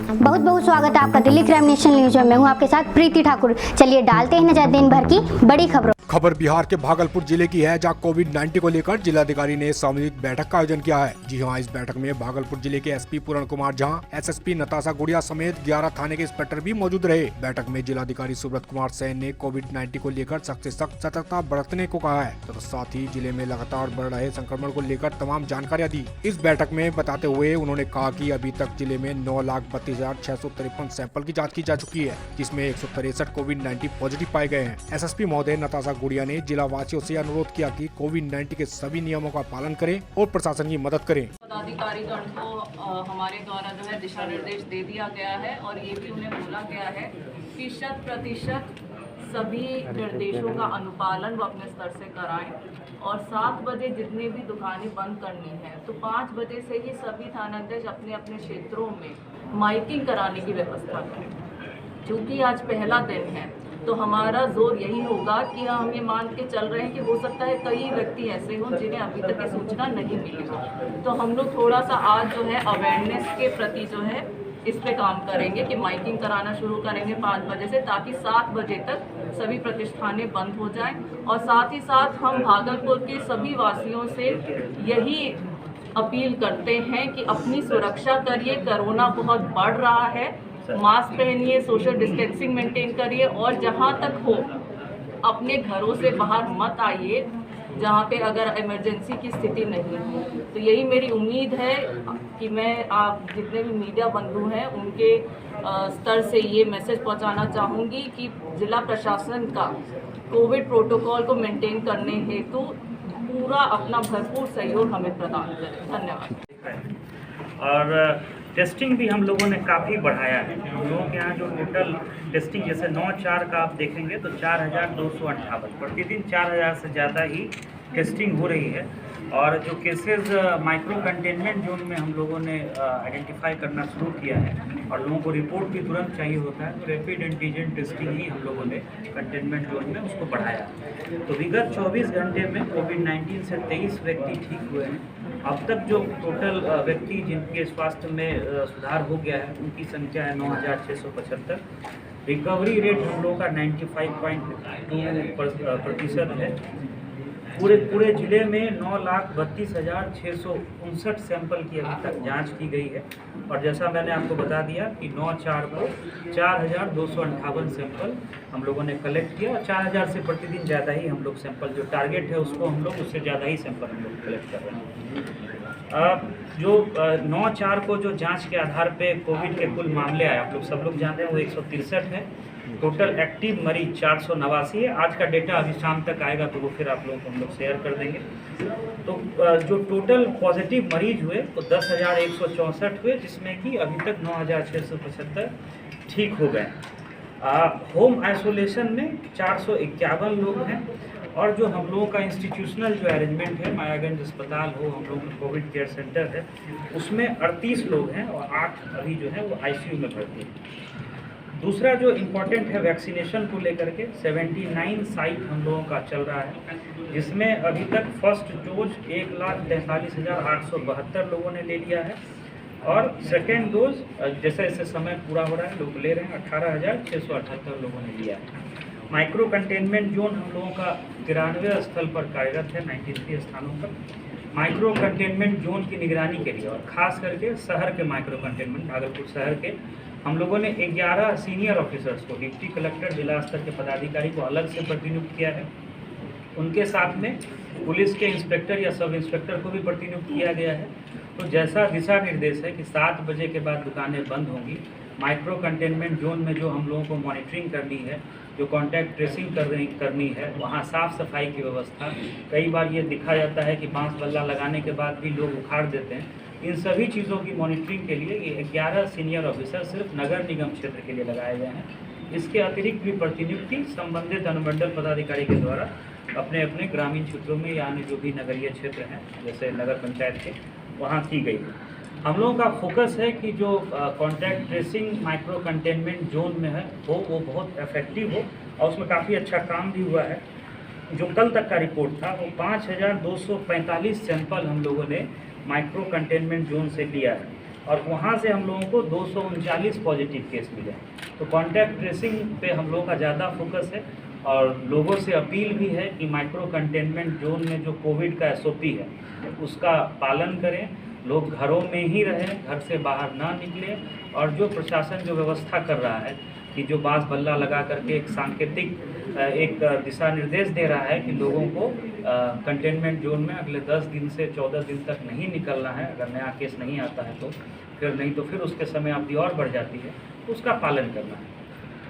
बहुत बहुत स्वागत है आपका दिल्ली क्राइम नेशनल न्यूज में। मैं हूं आपके साथ प्रीति ठाकुर। चलिए डालते हैं नजर दिन भर की बड़ी खबरों। खबर बिहार के भागलपुर जिले की है, जहां कोविड-19 को लेकर जिलाधिकारी ने सामूहिक बैठक का आयोजन किया है। जी हां, इस बैठक में भागलपुर जिले के एसपी पूर्ण कुमार झा, एसएसपी नताशा गुड़िया समेत 11 थाने के इंस्पेक्टर भी मौजूद रहे। बैठक में जिलाधिकारी सुब्रत कुमार सैन ने कोविड-19 को लेकर सख्त से सख्त सतर्कता बरतने को कहा है तथा साथ ही जिले में लगातार बढ़ रहे संक्रमण को लेकर तमाम जानकारियाँ दी। इस बैठक में बताते हुए उन्होंने कहा कि अभी तक जिले में 9,32,653 सैंपल की जाँच की जा चुकी है, जिसमें 163 कोविड-19 पॉजिटिव पाए गए हैं। एसएसपी महोदय नताशा गुड़िया ने जिला वासियों से अनुरोध किया कि कोविड-19 के सभी नियमों का पालन करें और प्रशासन की मदद करें। पदाधिकारीगण को हमारे द्वारा जो है दिशा निर्देश दे दिया गया है और ये भी उन्हें बोला गया है कि 100% सभी निर्देशों का अनुपालन वो अपने स्तर से कराएं और 7 बजे जितनी भी दुकानें बंद करनी है तो 5 बजे से ही सभी थानाध्यक्ष अपने अपने क्षेत्रों में माइकिंग कराने की व्यवस्था करें। क्योंकि आज पहला दिन है तो हमारा जोर यही होगा कि हम ये मान के चल रहे हैं कि हो सकता है कई व्यक्ति ऐसे हों जिन्हें अभी तक ये सूचना नहीं मिली हो, तो हम लोग थोड़ा सा आज जो है अवेयरनेस के प्रति जो है इस पे काम करेंगे कि माइकिंग कराना शुरू करेंगे 5 बजे से, ताकि 7 बजे तक सभी प्रतिष्ठानें बंद हो जाएं। और साथ ही साथ हम भागलपुर के सभी वासियों से यही अपील करते हैं कि अपनी सुरक्षा करिए, कोरोना बहुत बढ़ रहा है, मास्क पहनिए, सोशल डिस्टेंसिंग मेंटेन करिए और जहां तक हो अपने घरों से बाहर मत आइए जहां पे अगर इमरजेंसी की स्थिति नहीं हो। तो यही मेरी उम्मीद है कि मैं आप जितने भी मीडिया बंधु हैं उनके स्तर से ये मैसेज पहुंचाना चाहूँगी कि जिला प्रशासन का कोविड प्रोटोकॉल को मेंटेन करने हेतु पूरा अपना भरपूर सहयोग हमें प्रदान करें। धन्यवाद। और टेस्टिंग भी हम लोगों ने काफ़ी बढ़ाया है। हम लोगों के यहाँ जो टोटल टेस्टिंग जैसे 9/4 का आप देखेंगे तो 4,258 प्रतिदिन 4,000 से ज़्यादा ही टेस्टिंग हो रही है। और जो केसेस माइक्रो कंटेनमेंट जोन में हम लोगों ने आइडेंटिफाई करना शुरू किया है और लोगों को रिपोर्ट भी तुरंत चाहिए होता है, तो रैपिड एंटीजन टेस्टिंग ही हम लोगों ने कंटेनमेंट जोन में उसको बढ़ाया। तो विगत 24 घंटे में कोविड-19 से 23 व्यक्ति ठीक हुए हैं। अब तक जो टोटल व्यक्ति जिनके स्वास्थ्य में सुधार हो गया है उनकी संख्या है 9,675। रिकवरी रेट हम लोगों का 95.2% है। पूरे जिले में 9,32,659 सैंपल की अभी तक जांच की गई है। और जैसा मैंने आपको बता दिया कि 9/4 को 4,258 सैंपल हम लोगों ने कलेक्ट किया और 4,000 से प्रतिदिन ज़्यादा ही हम लोग सैंपल, जो टारगेट है उसको हम लोग उससे ज़्यादा ही सैंपल हम लोग कलेक्ट कर रहे हैं। जो 9/4 को जो जांच के आधार पे कोविड के कुल मामले आए, आप लोग सब लोग जानते हैं, वो 163 है। टोटल एक्टिव मरीज 489 है। आज का डेटा अभी शाम तक आएगा तो वो फिर आप लोगों को हम लोग शेयर कर देंगे। तो जो टोटल पॉजिटिव मरीज हुए वो 10,164 हुए, जिसमें कि अभी तक 9,675 ठीक हो गए। होम आइसोलेशन में 451 लोग हैं। और जो हम लोगों का इंस्टीट्यूशनल जो अरेंजमेंट है, मायागंज अस्पताल हो, हम लोग का कोविड केयर सेंटर है, उसमें 38 लोग हैं और 8 अभी जो है वो आईसीयू में भर्ती हैं। दूसरा जो इम्पोर्टेंट है वैक्सीनेशन को लेकर के 79 साइट हम लोगों का चल रहा है, जिसमें अभी तक फर्स्ट डोज 1,43,872 लोगों ने ले लिया है और सेकेंड डोज जैसे जैसे समय पूरा हो रहा है लोग ले रहे हैं, 18,678 लोगों ने लिया है। माइक्रो कंटेनमेंट जोन हम लोगों का 93 स्थल पर कार्यरत है, 93 स्थानों पर। माइक्रो कंटेनमेंट जोन की निगरानी के लिए और ख़ास करके शहर के माइक्रो कंटेनमेंट भागलपुर शहर के हम लोगों ने 11 सीनियर ऑफिसर्स को, डिप्टी कलेक्टर, जिला स्तर के पदाधिकारी को अलग से प्रतिनियुक्त किया है। उनके साथ में पुलिस के इंस्पेक्टर या सब इंस्पेक्टर को भी प्रतिनियुक्त किया गया है। तो जैसा दिशा निर्देश है कि 7 बजे के बाद दुकानें बंद होंगी, माइक्रो कंटेनमेंट जोन में जो हम लोगों को मॉनिटरिंग करनी है, जो कॉन्टैक्ट ट्रेसिंग करनी है, वहाँ साफ़ सफाई की व्यवस्था। कई बार ये दिखा जाता है कि बांस बल्ला लगाने के बाद भी लोग उखाड़ देते हैं। इन सभी चीज़ों की मॉनिटरिंग के लिए ये 11 सीनियर ऑफिसर सिर्फ नगर निगम क्षेत्र के लिए लगाए गए हैं। इसके अतिरिक्त भी प्रतिनियुक्ति संबंधित अनुमंडल पदाधिकारी के द्वारा अपने अपने ग्रामीण क्षेत्रों में यानी जो भी नगरीय क्षेत्र हैं जैसे नगर पंचायत के, वहाँ की गई है। हम लोगों का फोकस है कि जो contact tracing micro containment zone में है वो बहुत इफेक्टिव हो और उसमें काफ़ी अच्छा काम भी हुआ है। जो कल तक का रिपोर्ट था वो 5,245 सैंपल हम लोगों ने माइक्रो कंटेनमेंट जोन से लिया है, और वहाँ से हम लोगों को 239 पॉजिटिव केस मिले हैं। तो कॉन्टैक्ट ट्रेसिंग पे हम लोगों का ज़्यादा फोकस है और लोगों से अपील भी है कि माइक्रो कंटेनमेंट जोन में जो कोविड का SOP है उसका पालन करें, लोग घरों में ही रहें, घर से बाहर ना निकलें और जो प्रशासन जो व्यवस्था कर रहा है कि जो बांस बल्ला लगा करके एक सांकेतिक एक दिशा निर्देश दे रहा है कि लोगों को कंटेनमेंट जोन में अगले 10 दिन से 14 दिन तक नहीं निकलना है, अगर नया केस नहीं आता है तो फिर नहीं तो फिर उसके समय अवधि और बढ़ जाती है, तो उसका पालन करना है।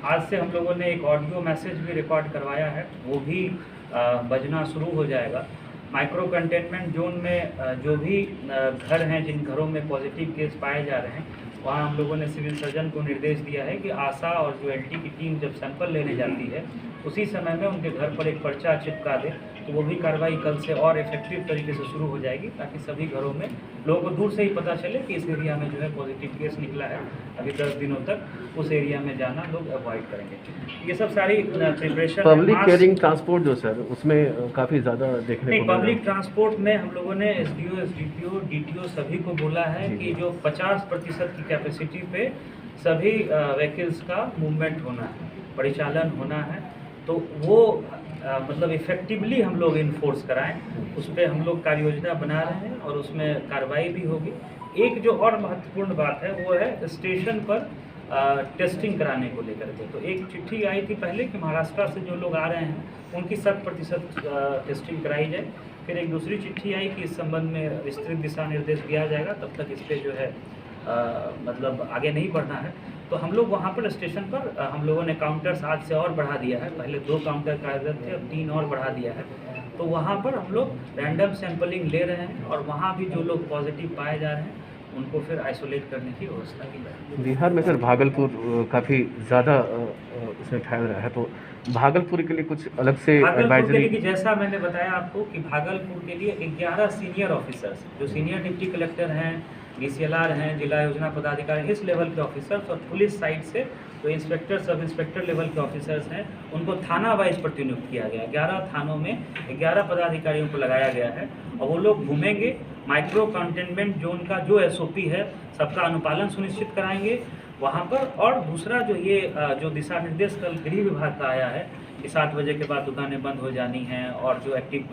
आज से हम लोगों ने एक ऑडियो मैसेज भी रिकॉर्ड करवाया है, वो भी बजना शुरू हो जाएगा। माइक्रो कंटेनमेंट जोन में जो भी घर हैं जिन घरों में पॉजिटिव केस पाए जा रहे हैं, वहाँ हम लोगों ने सिविल सर्जन को निर्देश दिया है कि आशा और जो LT की टीम जब सैंपल लेने जाती है उसी समय में उनके घर पर एक पर्चा चिपका दे, तो वो भी कार्रवाई कल से और इफेक्टिव तरीके से शुरू हो जाएगी, ताकि सभी घरों में लोगों को दूर से ही पता चले कि इस एरिया में जो है पॉजिटिव केस निकला है। अभी 10 दिनों तक उस एरिया में जाना लोग अवॉइड करेंगे। ये सब सारी प्रिपरेशन। पब्लिक केयरिंग ट्रांसपोर्ट जो सर उसमें काफ़ी ज़्यादा देखने को मिला। पब्लिक ट्रांसपोर्ट में हम लोगों ने SDO, SDPO, DTO सभी को बोला है कि जो 50% की कैपेसिटी पे सभी व्हीकल्स का मूवमेंट होना है, परिचालन होना है, तो वो मतलब इफेक्टिवली हम लोग इन्फोर्स कराएं, उस पर हम लोग कार्य योजना बना रहे हैं और उसमें कार्रवाई भी होगी। एक जो और महत्वपूर्ण बात है वो है स्टेशन पर टेस्टिंग कराने को लेकर के। तो एक चिट्ठी आई थी पहले कि महाराष्ट्र से जो लोग आ रहे हैं उनकी 100% टेस्टिंग कराई जाए। फिर एक दूसरी चिट्ठी आई कि इस संबंध में विस्तृत दिशा निर्देश दिया जाएगा, तब तक इस पर जो है मतलब आगे नहीं बढ़ना है। तो हम लोग वहाँ पर स्टेशन पर हम लोगों ने काउंटर्स आज से और बढ़ा दिया है, पहले 2 काउंटर कार्यरत थे, अब 3 और बढ़ा दिया है। तो वहाँ पर हम लोग रैंडम सैंपलिंग ले रहे हैं और वहाँ भी जो लोग पॉजिटिव पाए जा रहे हैं उनको फिर आइसोलेट करने की व्यवस्था की जाए। बिहार में सर भागलपुर काफ़ी ज़्यादा इसमें फैल रहा है, तो भागलपुर के लिए कुछ अलग से भागलपुर के लिए कि जैसा मैंने बताया आपको कि भागलपुर के लिए 11 सीनियर ऑफिसर्स जो सीनियर डिप्टी कलेक्टर हैं, DCLR हैं, जिला योजना पदाधिकारी, इस लेवल के ऑफिसर्स और पुलिस साइड से जो इंस्पेक्टर सब इंस्पेक्टर लेवल के ऑफिसर्स हैं उनको थाना वाइज प्रतिनियुक्त किया गया। 11 थानों में 11 पदाधिकारियों को लगाया गया है और वो लोग घूमेंगे, माइक्रो कंटेनमेंट जोन का जो SOP है सबका अनुपालन सुनिश्चित कराएंगे वहाँ पर। और दूसरा जो ये जो दिशा निर्देश कल गृह विभाग का आया है कि 7 बजे के बाद दुकानें बंद हो जानी हैं और जो एक्टिव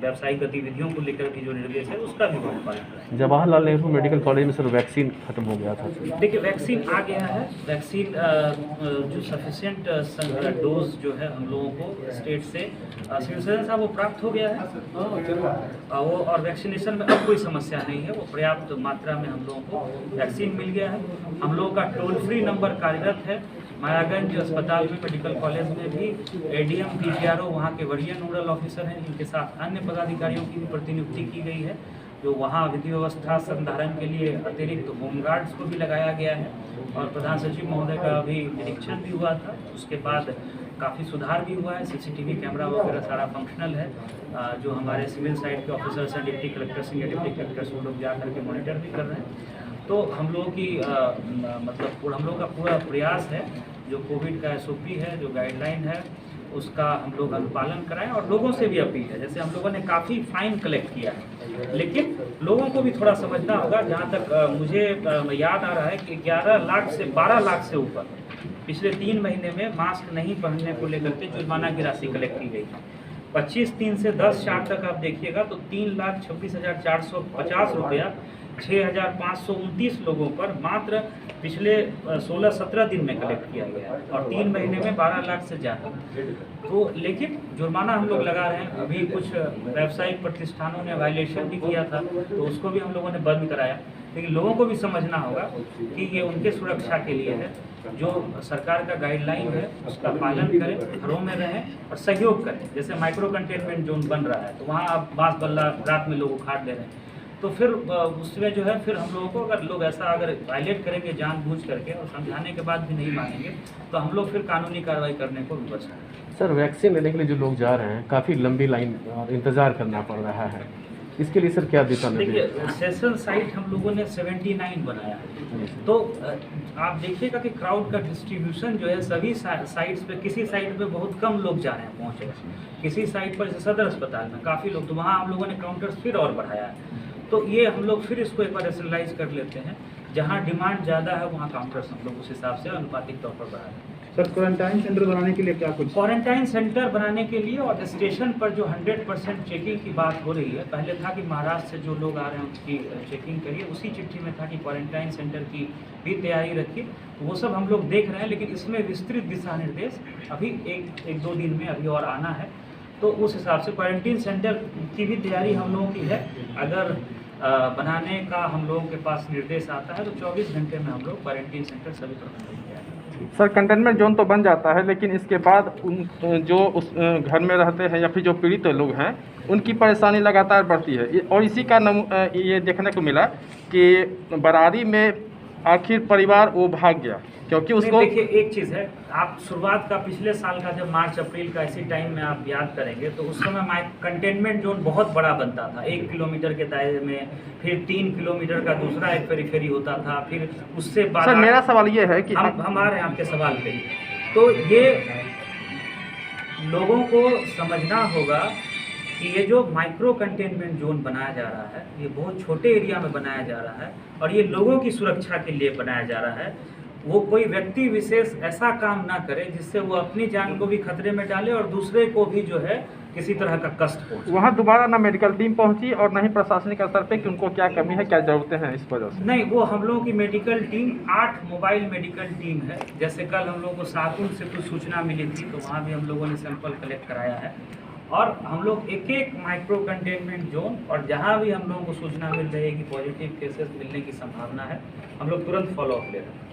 व्यावसायिक गतिविधियों को लेकर भी जो निर्देश है उसका भी पालन करें। जवाहरलाल नेहरू मेडिकल कॉलेज में सर वैक्सीन खत्म हो गया था। देखिए वैक्सीन आ गया है, वैक्सीन जो सफिशिएंट डोज जो है हम लोगों को स्टेट से सिविल सर्जन साहब वो प्राप्त हो गया है वो, और वैक्सीनेशन में अब कोई समस्या नहीं है, वो पर्याप्त मात्रा में हम लोगों को वैक्सीन मिल गया है। हम लोगों का टोल फ्री नंबर कार्यरत है। मायागंज अस्पताल में मेडिकल कॉलेज में भी ADM PGRO वहाँ के वरीय नोडल ऑफिसर हैं, इनके साथ अन्य पदाधिकारियों की भी प्रतिनियुक्ति की गई है, जो वहाँ विधि व्यवस्था संधारण के लिए अतिरिक्त होमगार्ड्स को भी लगाया गया है। और प्रधान सचिव महोदय का भी निरीक्षण भी हुआ था, उसके बाद काफ़ी सुधार भी हुआ है। CCTV कैमरा वगैरह सारा फंक्शनल है। जो हमारे सिविल साइड के ऑफिसर्स हैं, deputy collector, senior deputy collectors, वो लोग जा करके मॉनिटर भी कर रहे हैं। तो हम लोगों की मतलब हम लोगों का पूरा प्रयास है जो कोविड का SOP है, जो गाइडलाइन है, उसका हम लोग अनुपालन कराएं। और लोगों से भी अपील है, जैसे हम लोगों ने काफ़ी फाइन कलेक्ट किया है, लेकिन लोगों को भी थोड़ा समझना होगा। जहाँ तक मुझे याद आ रहा है कि 11 लाख से 12 लाख से ऊपर पिछले 3 महीने में मास्क नहीं पहनने को लेकर के जुर्माना की राशि कलेक्ट की गई है। 25/3 से 10/4 तक आप देखिएगा तो 3,26,450 रुपया 6,529 लोगों पर मात्र पिछले 16-17 दिन में कलेक्ट किया गया है और 3 महीने में 12 लाख से ज़्यादा। तो लेकिन जुर्माना हम लोग लगा रहे हैं। अभी कुछ व्यावसायिक प्रतिष्ठानों ने वायलेशन भी किया था, तो उसको भी हम लोगों ने बंद कराया। लेकिन लोगों को भी समझना होगा कि ये उनके सुरक्षा के लिए है। जो सरकार का गाइडलाइन है उसका पालन करें, घरों में रहें और सहयोग करें। जैसे माइक्रो कंटेनमेंट जोन बन रहा है तो वहाँ आप बांस बल्ला रात में लोग उखाड़ दे रहे हैं, तो फिर उसमें जो है फिर हम लोगों को अगर लोग ऐसा अगर वायलेट करेंगे जानबूझ करके और समझाने के बाद भी नहीं मानेंगे तो हम लोग फिर कानूनी कार्रवाई करने को भी बचना है। सर वैक्सीन लेने के लिए जो लोग जा रहे हैं काफ़ी लंबी लाइन और इंतज़ार करना पड़ रहा है, इसके लिए सर क्या दिशा निर्देश? देखिए सेशन साइट हम लोगों ने 79 बनाया है, तो आप देखिएगा कि क्राउड का डिस्ट्रीब्यूशन जो है सभी साइट्स पे, किसी साइट पे बहुत कम लोग जा रहे हैं पहुँचे, किसी साइट पर जैसे सदर अस्पताल में काफ़ी लोग, तो वहाँ हम लोगों ने काउंटर्स फिर और बढ़ाया है। तो ये हम लोग फिर इसको एक बार रेशनलाइज कर लेते हैं जहाँ डिमांड ज़्यादा है वहाँ काउंटर्स हम लोग उस हिसाब से अनुपातिक तौर पर बढ़ा रहे हैं। सर क्वारंटाइन सेंटर बनाने के लिए क्या कुछ? क्वारंटाइन सेंटर बनाने के लिए और स्टेशन पर जो 100% चेकिंग की बात हो रही है, पहले था कि महाराष्ट्र से जो लोग आ रहे हैं उसकी चेकिंग करिए, उसी चिट्ठी में था कि क्वारंटाइन सेंटर की भी तैयारी रखिए, तो वो सब हम लोग देख रहे हैं। लेकिन इसमें विस्तृत दिशा निर्देश अभी एक दो दिन में अभी और आना है, तो उस हिसाब से क्वारंटीन सेंटर की भी तैयारी हम लोगों की है। अगर बनाने का हम लोगों के पास निर्देश आता है तो 24 घंटे में हम लोग क्वारंटीन सेंटर सभी प्रबंधों में तैयार करेंगे। सर कंटेनमेंट जोन तो बन जाता है, लेकिन इसके बाद उन जो उस घर में रहते हैं या फिर जो पीड़ित लोग हैं उनकी परेशानी लगातार बढ़ती है। और इसी का ये देखने को मिला कि बरारी में आखिर परिवार वो भाग गया क्योंकि उसको देखिए एक चीज़ है, आप शुरुआत का पिछले साल का जब मार्च अप्रैल का इसी टाइम में आप याद करेंगे तो उस समय कंटेनमेंट जोन बहुत बड़ा बनता था, 1 किलोमीटर के दायरे में, फिर 3 किलोमीटर का दूसरा एक पेरिफेरी होता था, फिर उससे बाद। सर मेरा सवाल ये है कि हम आ रहे हैं आपके सवाल पे, तो ये लोगों को समझना होगा कि ये जो माइक्रो कंटेनमेंट जोन बनाया जा रहा है ये बहुत छोटे एरिया में बनाया जा रहा है और ये लोगों की सुरक्षा के लिए बनाया जा रहा है। वो कोई व्यक्ति विशेष ऐसा काम ना करे जिससे वो अपनी जान को भी खतरे में डाले और दूसरे को भी जो है किसी तरह का कष्ट पहुंचे। वहाँ दोबारा ना मेडिकल टीम पहुंची और ना ही प्रशासनिक स्तर पे कि उनको क्या कमी है, क्या जरूरतें हैं इस वजह से। नहीं, वो हम लोगों की medical team 8 mobile medical team है। जैसे कल हम लोगों को साकुल से कुछ सूचना मिली थी तो वहाँ भी हम लोगों ने सैंपल कलेक्ट कराया है और हम लोग एक माइक्रो कंटेनमेंट जोन और जहाँ भी हम लोगों को सूचना मिल रही है कि पॉजिटिव केसेस मिलने की संभावना है, हम लोग तुरंत फॉलो अप ले रहे हैं।